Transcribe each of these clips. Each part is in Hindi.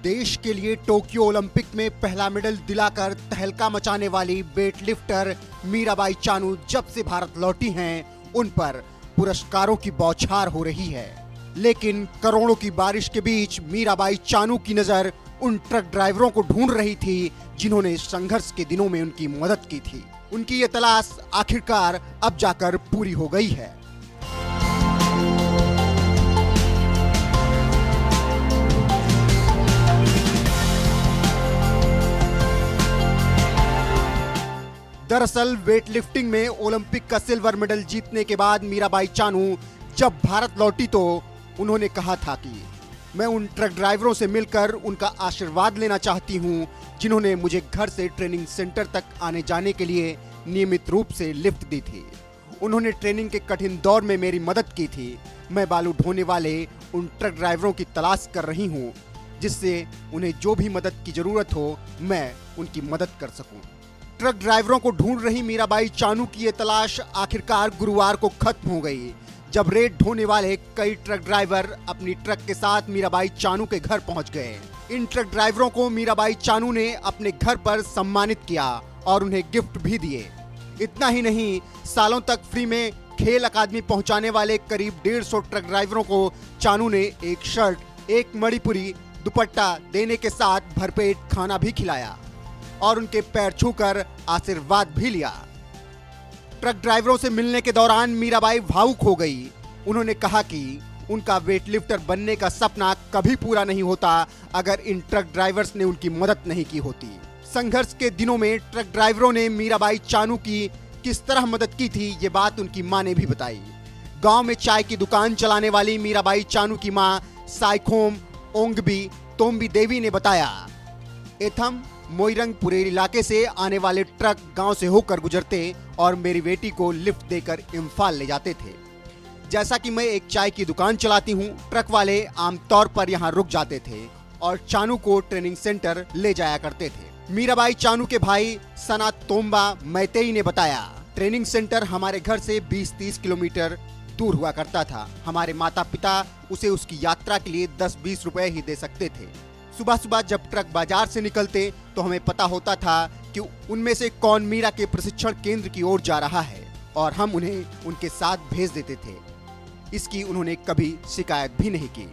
देश के लिए टोक्यो ओलंपिक में पहला मेडल दिलाकर तहलका मचाने वाली वेट लिफ्टर मीराबाई चानू जब से भारत लौटी हैं, उन पर पुरस्कारों की बौछार हो रही है। लेकिन करोड़ों की बारिश के बीच मीराबाई चानू की नजर उन ट्रक ड्राइवरों को ढूंढ रही थी जिन्होंने संघर्ष के दिनों में उनकी मदद की थी। उनकी ये तलाश आखिरकार अब जाकर पूरी हो गई है। दरअसल वेट लिफ्टिंग में ओलंपिक का सिल्वर मेडल जीतने के बाद मीराबाई चानू जब भारत लौटी तो उन्होंने कहा था कि मैं उन ट्रक ड्राइवरों से मिलकर उनका आशीर्वाद लेना चाहती हूं जिन्होंने मुझे घर से ट्रेनिंग सेंटर तक आने जाने के लिए नियमित रूप से लिफ्ट दी थी। उन्होंने ट्रेनिंग के कठिन दौर में मेरी मदद की थी। मैं बालू ढोने वाले उन ट्रक ड्राइवरों की तलाश कर रही हूं जिससे उन्हें जो भी मदद की जरूरत हो मैं उनकी मदद कर सकूं। ट्रक ड्राइवरों को ढूंढ रही मीराबाई चानू की ये तलाश आखिरकार गुरुवार को खत्म हो गई, जब रेत ढोने वाले कई ट्रक ड्राइवर अपनी ट्रक के साथ मीराबाई चानू के घर पहुंच गए। इन ट्रक ड्राइवरों को मीराबाई चानू ने अपने घर पर सम्मानित किया और उन्हें गिफ्ट भी दिए। इतना ही नहीं, सालों तक फ्री में खेल अकादमी पहुंचाने वाले करीब 150 ट्रक ड्राइवरों को चानू ने एक शर्ट, एक मणिपुरी दुपट्टा देने के साथ भरपेट खाना भी खिलाया और उनके पैर छूकर आशीर्वाद भी लिया। ट्रक ड्राइवरों से मिलने के दौरान मीराबाई भावुक हो गई। उन्होंने कहा कि उनका वेट लिफ्टर बनने का सपना कभी पूरा नहीं होता अगर इन ट्रक ड्राइवर्स ने उनकी मदद नहीं की होती। संघर्ष के दिनों में ट्रक ड्राइवरों ने मीराबाई चानू की किस तरह मदद की थी, ये बात उनकी मां ने भी बताई। गांव में चाय की दुकान चलाने वाली मीराबाई चानू की मां साइखोम ओंगबी तोम्बी देवी ने बताया, एथम मोइरंगपुर इलाके से आने वाले ट्रक गांव से होकर गुजरते और मेरी बेटी को लिफ्ट देकर इम्फाल ले जाते थे। जैसा कि मैं एक चाय की दुकान चलाती हूं, ट्रक वाले आमतौर पर यहां रुक जाते थे और चानू को ट्रेनिंग सेंटर ले जाया करते थे। मीराबाई चानू के भाई सना तोम्बा मैतेई ने बताया, ट्रेनिंग सेंटर हमारे घर से 20-30 किलोमीटर दूर हुआ करता था। हमारे माता पिता उसे उसकी यात्रा के लिए 10-20 रुपए ही दे सकते थे। सुबह सुबह जब ट्रक बाजार से निकलते तो हमें पता होता था कि उनमें से कौन मीरा के प्रशिक्षण केंद्र की ओर जा रहा है और हम उन्हें उनके साथ भेज देते थे। इसकी उन्होंने कभी शिकायत भी नहीं की।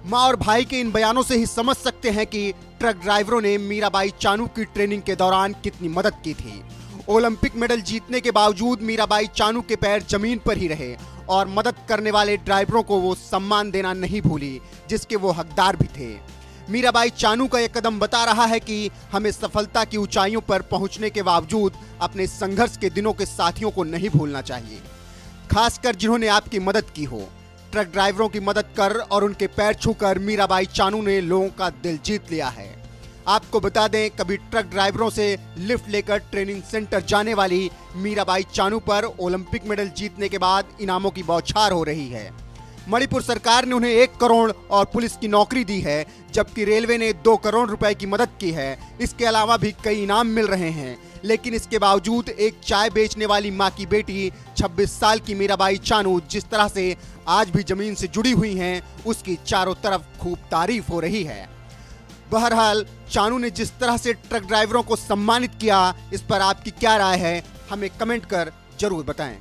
मां और भाई के इन बयानों से ही समझ सकते हैं कि ट्रक ड्राइवरों ने मीराबाई चानू की ट्रेनिंग के दौरान कितनी मदद की थी। ओलंपिक मेडल जीतने के बावजूद मीराबाई चानू के पैर जमीन पर ही रहे और मदद करने वाले ड्राइवरों को वो सम्मान देना नहीं भूली जिसके वो हकदार भी थे। मीराबाई चानू का यह कदम बता रहा है कि हमें सफलता की ऊंचाइयों पर पहुंचने के बावजूद अपने संघर्ष के दिनों के साथियों को नहीं भूलना चाहिए, खासकर जिन्होंने आपकी मदद की हो। ट्रक ड्राइवरों की मदद कर और उनके पैर छूकर मीराबाई चानू ने लोगों का दिल जीत लिया है। आपको बता दें, कभी ट्रक ड्राइवरों से लिफ्ट लेकर ट्रेनिंग सेंटर जाने वाली मीराबाई चानू पर ओलंपिक मेडल जीतने के बाद इनामों की बौछार हो रही है। मणिपुर सरकार ने उन्हें 1 करोड़ और पुलिस की नौकरी दी है, जबकि रेलवे ने 2 करोड़ रुपए की मदद की है। इसके अलावा भी कई इनाम मिल रहे हैं। लेकिन इसके बावजूद एक चाय बेचने वाली मां की बेटी 26 साल की मीराबाई चानू जिस तरह से आज भी जमीन से जुड़ी हुई हैं, उसकी चारों तरफ खूब तारीफ हो रही है। बहरहाल चानू ने जिस तरह से ट्रक ड्राइवरों को सम्मानित किया, इस पर आपकी क्या राय है, हमें कमेंट कर जरूर बताएं।